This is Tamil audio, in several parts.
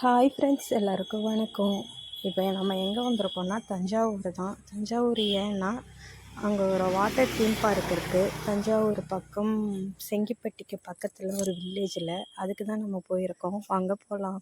ஹாய் ஃப்ரெண்ட்ஸ், எல்லாருக்கும் வணக்கம். இப்போ நம்ம எங்கே வந்திருக்கோம்னா தஞ்சாவூர் தான். தஞ்சாவூர் ஏன்னா அங்கே ஒரு வாட்டர் தீம் பார்க் இருக்குது. தஞ்சாவூர் பக்கம் செங்கிப்பட்டிக்கு பக்கத்தில் ஒரு வில்லேஜில். அதுக்கு தான் நம்ம போயிருக்கோம். அங்கே போகலாம்.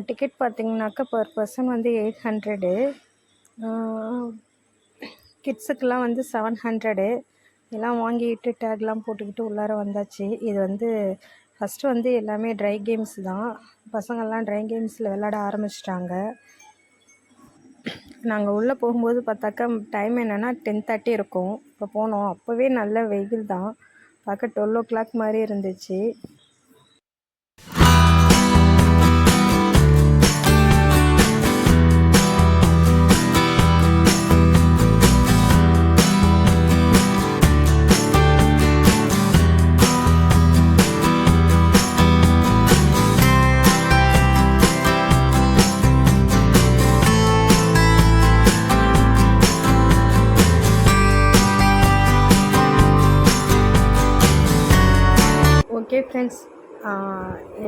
டிக்கெட் பார்த்திங்கனாக்கா பர் பர்சன் வந்து 800, கிட்ஸுக்கெலாம் வந்து 700 எல்லாம் வாங்கிட்டு டேக்லாம் போட்டுக்கிட்டு உள்ளார வந்தாச்சு. இது வந்து ஃபஸ்ட்டு வந்து எல்லாமே ட்ரை கேம்ஸ் தான். பசங்கள்லாம் ட்ரை கேம்ஸில் விளையாட ஆரம்பிச்சிட்டாங்க. நாங்கள் உள்ளே போகும்போது பார்த்தாக்கா டைம் என்னென்னா 10:30 இருக்கும். இப்போ போனோம், அப்போவே நல்ல வெயில் தான். பார்க்க 12 o'clock மாதிரி இருந்துச்சு. ஓகே ஃப்ரெண்ட்ஸ்,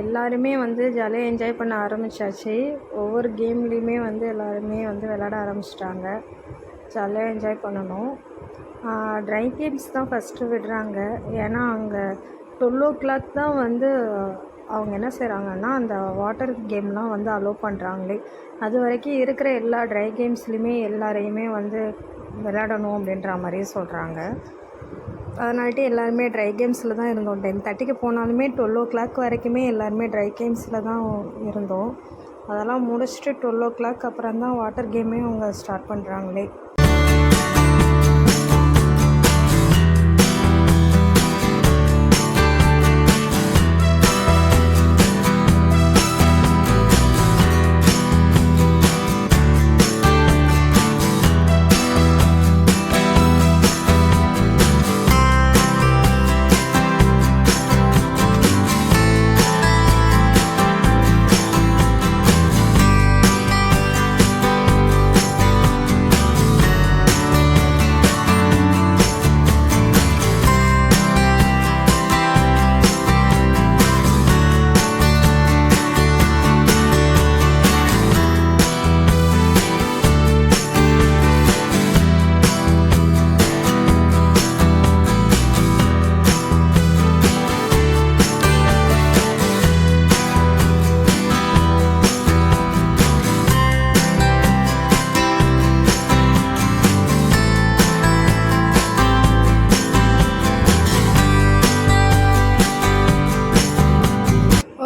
எல்லாருமே வந்து ஜாலியாக என்ஜாய் பண்ண ஆரம்பித்தாச்சு. ஒவ்வொரு கேம்லேயுமே வந்து எல்லாருமே வந்து விளையாட ஆரம்பிச்சிட்டாங்க. ஜாலியாக என்ஜாய் பண்ணணும். ட்ரை கேம்ஸ் தான் ஃபஸ்ட்டு விடுறாங்க. ஏன்னா அங்கே 12 o'clock தான் வந்து அவங்க என்ன செய்கிறாங்கன்னா அந்த வாட்டர் கேம்லாம் வந்து அலோவ் பண்ணுறாங்களே. அது வரைக்கும் இருக்கிற எல்லா ட்ரை கேம்ஸ்லேயுமே எல்லாரையுமே வந்து விளையாடணும் அப்படின்ற மாதிரியே சொல்கிறாங்க. அதனால்ட்டு எல்லாருமே ட்ரை கேம்ஸில் தான் இருந்தோம். 10:30 போனாலுமே 12 o'clock வரைக்குமே எல்லாருமே ட்ரை கேம்ஸில் தான் இருந்தோம். அதெல்லாம் முடிச்சுட்டு 12 o'clock அப்புறம் தான் வாட்டர் கேமே அவங்க ஸ்டார்ட் பண்ணுறாங்களே.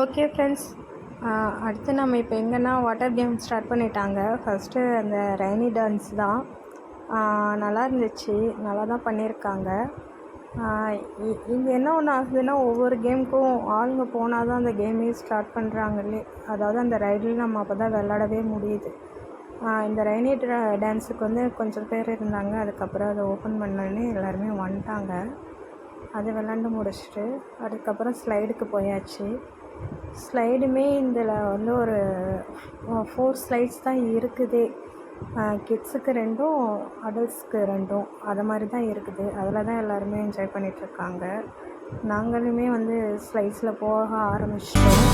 ஓகே ஃப்ரெண்ட்ஸ், அடுத்து நம்ம இப்போ எங்கன்னா வாட்டர் கேம் ஸ்டார்ட் பண்ணிட்டாங்க. ஃபஸ்ட்டு அந்த ரெய்னி டான்ஸ் தான். நல்லா இருந்துச்சு, நல்லா தான் பண்ணியிருக்காங்க. இங்கே என்ன ஒன்று ஆகுதுன்னா ஒவ்வொரு கேமுக்கும் ஆளுங்க போனால் தான் அந்த கேமே ஸ்டார்ட் பண்ணுறாங்களே. அதாவது அந்த ரைடில் நம்ம அப்போ தான் விளாடவே முடியுது. இந்த ரெய்னி டான்ஸுக்கு வந்து கொஞ்சம் பேர் இருந்தாங்க. அதுக்கப்புறம் அதை ஓப்பன் பண்ணோன்னே எல்லாருமே வந்துட்டாங்க. அது விளாண்டு முடிச்சுட்டு அதுக்கப்புறம் ஸ்லைடுக்கு போயாச்சு. ஸ்லைடுமே இதில் வந்து ஒரு 4 ஸ்லைட்ஸ் தான் இருக்குதே. கிட்ஸுக்கு 2ம் அடல்ட்ஸ்க்கு 2ம் அது மாதிரி தான் இருக்குது. அதில் தான் எல்லாருமே என்ஜாய் பண்ணிகிட்ருக்காங்க. நாங்களுமே வந்து ஸ்லைட்ஸில் போக ஆரம்பிச்சிட்டோம்.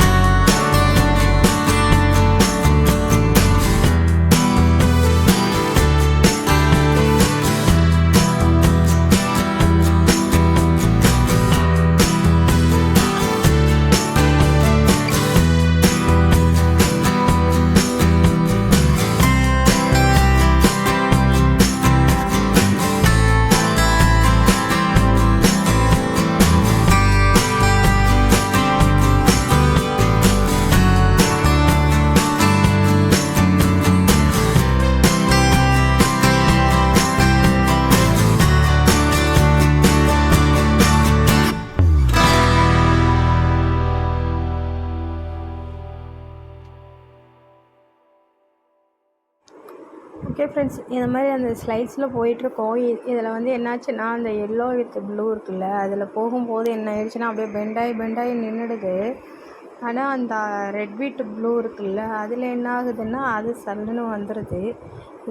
ஓகே ஃப்ரெண்ட்ஸ், இந்த மாதிரி அந்த ஸ்லைட்ஸில் போயிட்டுருக்கோம். இதில் வந்து என்னாச்சுன்னா, அந்த எல்லோ வித் ப்ளூ இருக்குல்ல, அதில் போகும்போது என்ன ஆயிடுச்சுன்னா அப்படியே பெண்டாகி நின்றுடுது. ஆனால் அந்த ரெட் வித் ப்ளூ இருக்குல்ல, அதில் என்ன ஆகுதுன்னா அது சல்லுன்னு வந்துடுது.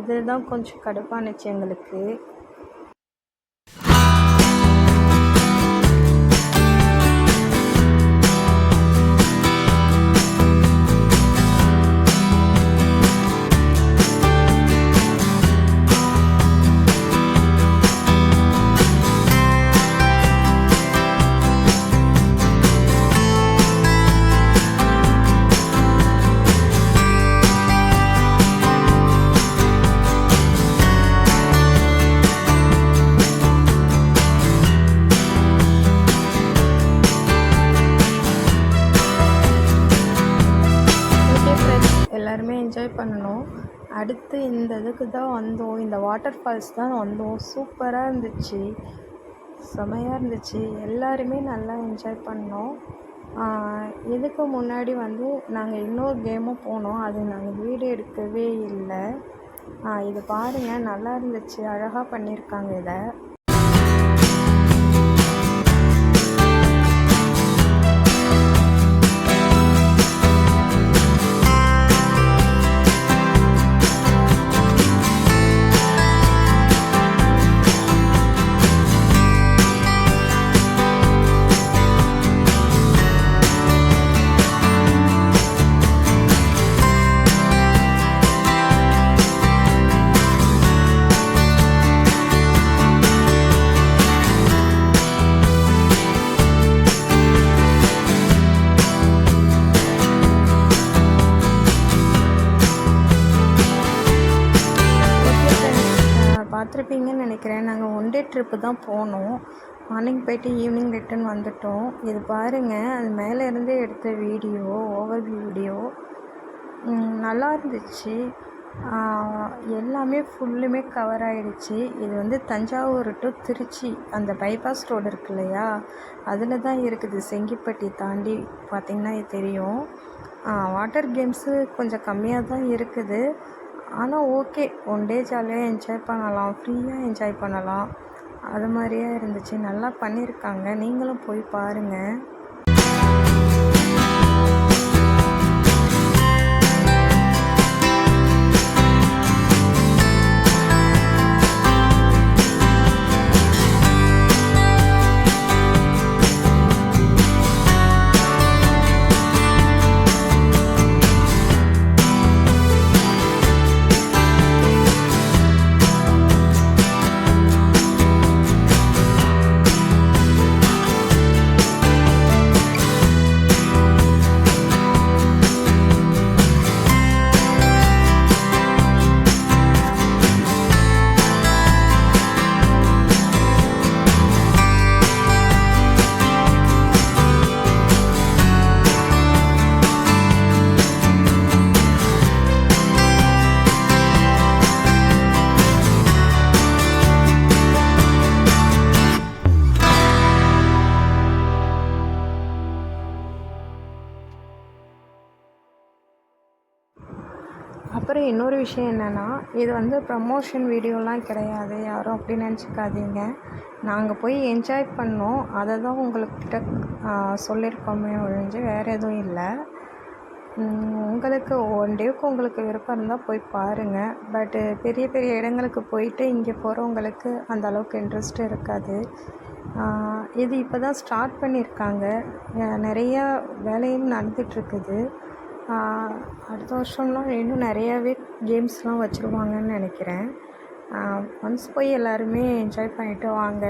இதில் தான் கொஞ்சம் கடுப்பானுச்சு எங்களுக்கு. எல்லாருமே என்ஜாய் பண்ணணும். அடுத்து இந்த இதுக்கு தான் வந்தோம், இந்த வாட்டர் ஃபால்ஸ் தான் வந்தோம். சூப்பராக இருந்துச்சு, செமையாக இருந்துச்சு. எல்லாருமே நல்லா என்ஜாய் பண்ணோம். இதுக்கு முன்னாடி வந்து நாங்கள் இன்னொரு கேமும் போனோம், அது நாங்கள் வீடியோ எடுக்கவே இல்லை. இது பாருங்கள், நல்லா இருந்துச்சு, அழகாக பண்ணியிருக்காங்க இதை. பார்த்துருப்பீங்கன்னு நினைக்கிறேன். நாங்கள் ஒன் டே ட்ரிப்பு தான் போனோம். மார்னிங் போய்ட்டு ஈவினிங் ரிட்டன் வந்துட்டோம். இது பாருங்கள், அது மேலே இருந்தே எடுத்த வீடியோ, ஓவர்வியூ வீடியோ. நல்லா இருந்துச்சு. எல்லாமே ஃபுல்லுமே கவர் ஆகிடுச்சு. இது வந்து தஞ்சாவூர் டு திருச்சி அந்த பைபாஸ் ரோடு இருக்கு இல்லையா, அதில் தான் இருக்குது. செங்கிப்பட்டி தாண்டி பார்த்திங்கன்னா தெரியும். வாட்டர் கேம்ஸு கொஞ்சம் கம்மியாக தான் இருக்குது. ஆனால் ஓகே, ஒன் டே ஜாலியாக என்ஜாய் பண்ணலாம், ஃப்ரீயாக என்ஜாய் பண்ணலாம். அது மாதிரியே இருந்துச்சு, நல்லா பண்ணியிருக்காங்க. நீங்களும் போய் பாருங்கள். அப்புறம் இன்னொரு விஷயம் என்னென்னா, இது வந்து ப்ரமோஷன் வீடியோலாம் கிடையாது, யாரும் அப்படி நினச்சிக்காதீங்க. நாங்கள் போய் என்ஜாய் பண்ணோம், அதை தான் உங்கள்கிட்ட சொல்லியிருக்கோமே ஒழிஞ்சு வேறு எதுவும் இல்லை. உங்களுக்கு ஒன் டேவுக்கு உங்களுக்கு விருப்பம் இருந்தால் போய் பாருங்கள். பட்டு பெரிய பெரிய இடங்களுக்கு போயிட்டு இங்கே போகிறவங்களுக்கு அந்த அளவுக்கு இன்ட்ரெஸ்ட் இருக்காது. இது இப்போ தான் ஸ்டார்ட் பண்ணியிருக்காங்க. நிறையா வேலையும் நடந்துகிட்ருக்குது. அடுத்த வருஷம்லாம் இன்னும் நிறையாவே கேம்ஸ்லாம் வச்சுருவாங்கன்னு நினைக்கிறேன். ஒன்ஸ் போய் எல்லாருமே என்ஜாய் பண்ணிவிட்டு வாங்க.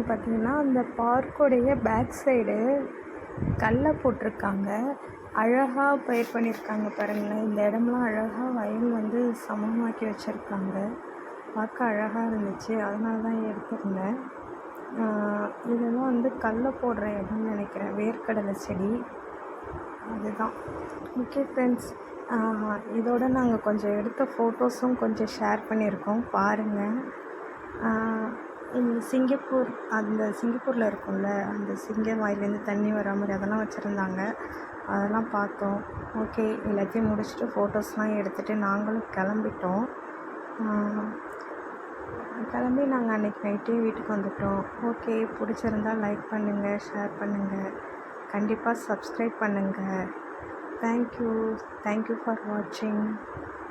பார்த்திங்கன்னா அந்த பார்க்குடைய பேக் சைடு கல்லை போட்டிருக்காங்க. அழகாக பயிர் பண்ணியிருக்காங்க பாருங்களேன். இந்த இடம்லாம் அழகாக வயல் வந்து சமமாக்கி வச்சுருக்காங்க. பார்க்க அழகாக இருந்துச்சு. அதனால தான் எடுத்திருந்தேன். இதெல்லாம் வந்து கல்லை போடுற இடம்னு நினைக்கிறேன். வேர்க்கடலை செடி அதுதான். ஓகே ஃப்ரெண்ட்ஸ், இதோட நாங்கள் கொஞ்சம் எடுத்த ஃபோட்டோஸும் கொஞ்சம் ஷேர் பண்ணியிருக்கோம், பாருங்கள். இந்த சிங்கப்பூரில் இருக்கும்ல, அந்த சிங்கம் வாயிலேருந்து தண்ணி வர மாதிரி அதெல்லாம் வச்சுருந்தாங்க. அதெல்லாம் பார்த்தோம். ஓகே, எல்லாத்தையும் முடிச்சுட்டு ஃபோட்டோஸ்லாம் எடுத்துகிட்டு நாங்களும் கிளம்பிட்டோம். கிளம்பி நாங்கள் அன்றைக்கி நைட்டே வீட்டுக்கு வந்துவிட்டோம். ஓகே, பிடிச்சிருந்தா லைக் பண்ணுங்கள், ஷேர் பண்ணுங்கள், கண்டிப்பாக சப்ஸ்கிரைப் பண்ணுங்கள். தேங்க்யூ ஃபார் வாட்சிங்.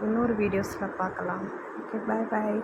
இன்னொரு வீடியோஸில் பார்க்கலாம். ஓகே, பாய்.